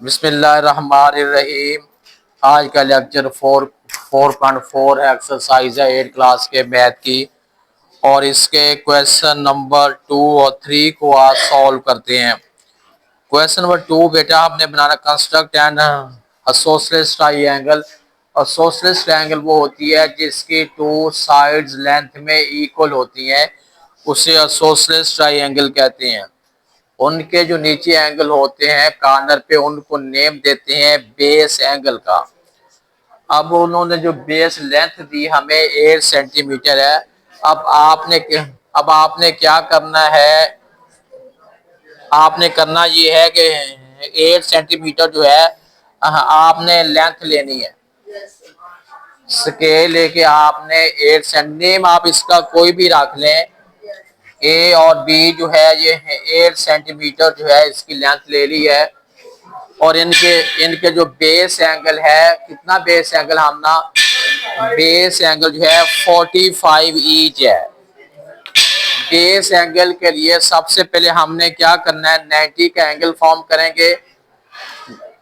बिस्मिल्लाहिर्रहमानिर्रहीम। आज का लेक्चर 4.4 है, एक्सरसाइज है 8 क्लास के मैथ की। और इसके क्वेश्चन नंबर 2 और 3 को आज सॉल्व करते हैं। क्वेश्चन नंबर 2 बेटा हमने बनाना construct and isosceles triangle. Isosceles triangle वो होती है जिसकी 2 साइड्स लेंथ में इक्वल होती हैं, उसे आइसोसेलेस ट्रायंगल कहते हैं। उनके जो नीचे एंगल होते हैं कॉर्नर पे, उनको नेम देते हैं बेस एंगल का। अब उन्होंने जो बेस लेंथ दी हमें 8 सेंटीमीटर है। अब आपने क्या करना है, आपने करना ये है कि 8 सेंटीमीटर जो है आपने लेंथ लेनी है। स्केल लेके आपने 8 सेंटी, नेम आप इसका कोई भी रख लें। ए और बी जो है ये 8 सेंटीमीटर जो है इसकी लेंथ ले ली है। और इनके इनके जो बेस एंगल है, कितना बेस एंगल हमना, बेस एंगल जो है 45 ईच है। बेस एंगल के लिए सबसे पहले हमने क्या करना है, 90 का एंगल फॉर्म करेंगे।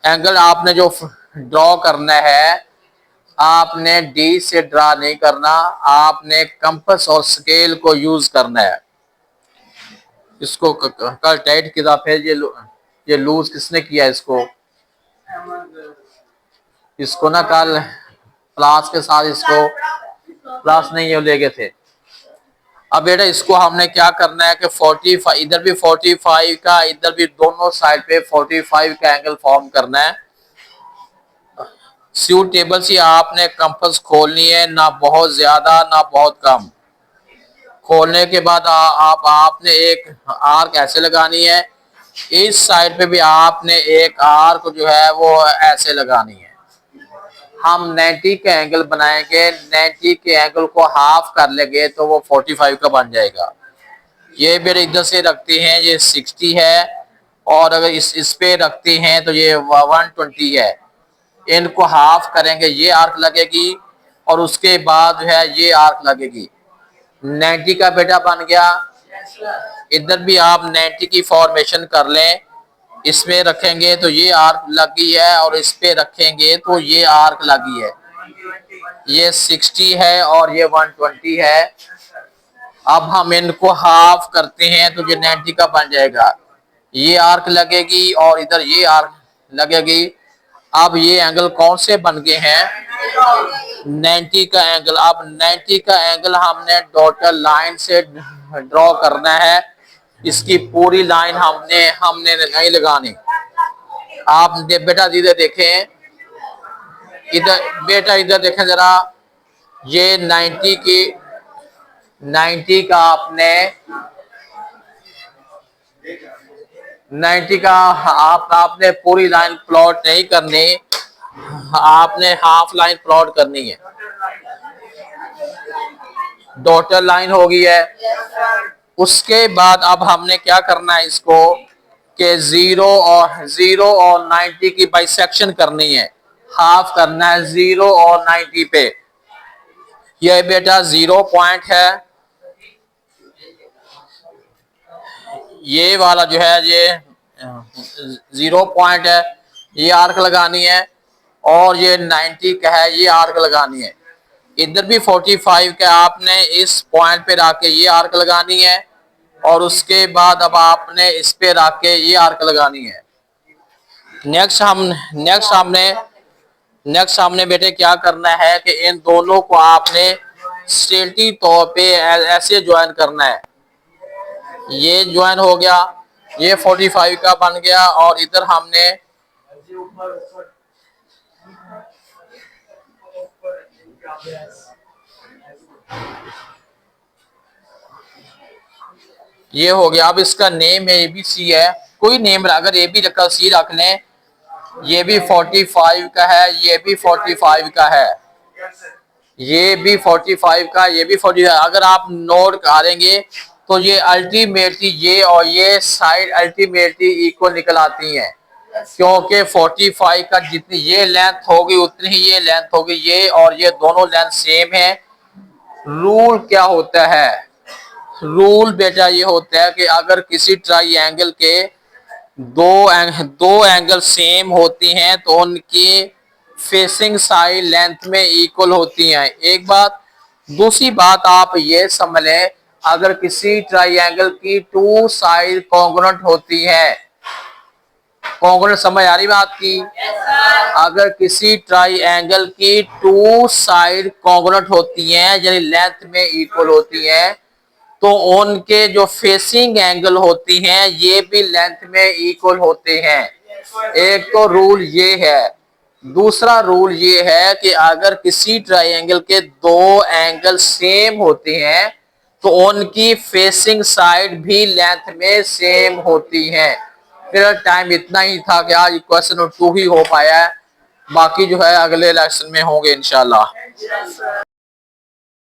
एंगल आपने जो ड्रॉ करना है, आपने डी से ड्रा नहीं करना, आपने कंपास और स्केल को यूज करना है। इसको कल टाइट किया, फिर ये लूज किसने किया इसको ना कल क्लास के साथ, इसको क्लास नहीं ये ले गए थे। अब बेटा इसको हमने क्या करना है कि 45, इधर भी 45 का, इधर भी दोनों साइड पे 45 का एंगल फॉर्म करना है। सूटेबल सी आपने कंपास खोलनी है, ना बहुत ज्यादा ना बहुत कम। खोलने के बाद आपने एक आर्क ऐसे लगानी है। इस साइड पे भी आपने एक आर्क जो है वो ऐसे लगानी है। हम 90 के एंगल बनाएंगे, 90 के एंगल को हाफ कर लेंगे तो वो 45 का बन जाएगा। ये मेरे इधर से रखते हैं ये 60 है, और अगर इस पे रखते हैं तो ये 120 है। इनको हाफ करेंगे, ये आर्क लगेगी, और उसके बाद जो है ये आर्क लगेगी। 90 का बेटा बन गया। इधर भी आप 90 की फॉर्मेशन कर लें। इसमें रखेंगे तो ये आर्क लगी है, और इस पे रखेंगे तो ये आर्क लगी है। ये 60 है और ये 120 है। अब हम इनको हाफ करते हैं तो ये 90 का बन जाएगा। ये आर्क लगेगी और इधर ये आर्क लगेगी। अब ये एंगल कौन से बन गए हैं, 90 का एंगल। अब 90 का एंगल हमने डॉटेड लाइन से ड्रॉ करना है। इसकी पूरी लाइन हमने हमने नहीं लगानी। आप बेटा इधर देखें, इधर बेटा इधर देखें जरा। ये 90 का आपने 90 का आपने पूरी लाइन प्लॉट नहीं करनी, आपने हाफ लाइन प्लॉट करनी है। डॉटेड लाइन हो गई है। उसके बाद अब हमने क्या करना है इसको कि 0 और 90 की बाइसेक्शन करनी है, हाफ करना है 0 और 90 पे। यह बेटा 0 पॉइंट है, ये वाला जो है ये 0 पॉइंट है, ये आर्क लगानी है। और ये 90 का है, ये आर्क लगानी है। इधर भी 45 का आपने इस पॉइंट पे रख के ये आर्क लगानी है, और उसके बाद अब आपने इस पे रख के ये आर्क लगानी है। नेक्स्ट हमने बेटे क्या करना है कि इन दोनों को आपने स्ट्रेटी तौर पे ऐसे ज्वाइन करना है। ये ज्वाइन हो गया, ये 45 का बन गया, और इधर हमने ये हो गया। अब इसका नेम है ABC है, कोई नेम अगर ए बी रखा सी रख लें। ये भी 45 का है, ये भी 45 का है, ये भी 45 का, ये भी 45। अगर आप नोट करेंगे तो ये अल्टीमेटली ये और ये साइड अल्टीमेटली इक्वल निकल आती हैं, क्योंकि 45 का जितनी ये लेंथ होगी उतनी ही ये लेंथ होगी। ये और ये दोनों लेंथ सेम है। रूल क्या होता है, रूल बेटा ये होता है कि अगर किसी ट्रायंगल के दो एंगल सेम होती हैं तो उनकी फेसिंग साइड लेंथ में इक्वल होती हैं। एक बात। दूसरी बात आप ये समझ लें, अगर किसी ट्राइंगल की टू साइड कॉन्ग्रुएंट होती है, कॉन्ग्रुएंट समझ आ रही बात की? अगर किसी ट्राइंगल की टू साइड कॉन्ग्रुएंट होती हैं यानी लेंथ में इक्वल होती हैं, तो उनके जो फेसिंग एंगल होती हैं ये भी लेंथ में इक्वल होते हैं। एक तो रूल ये है। दूसरा रूल ये है कि अगर किसी ट्राइंगल के दो एंगल सेम होते हैं तो उनकी फेसिंग साइड भी लेंथ में सेम होती हैं। फिर टाइम इतना ही था कि आज क्वेश्चन नंबर 2 ही हो पाया है, बाकी जो है अगले लेक्शन में होंगे इंशाल्लाह।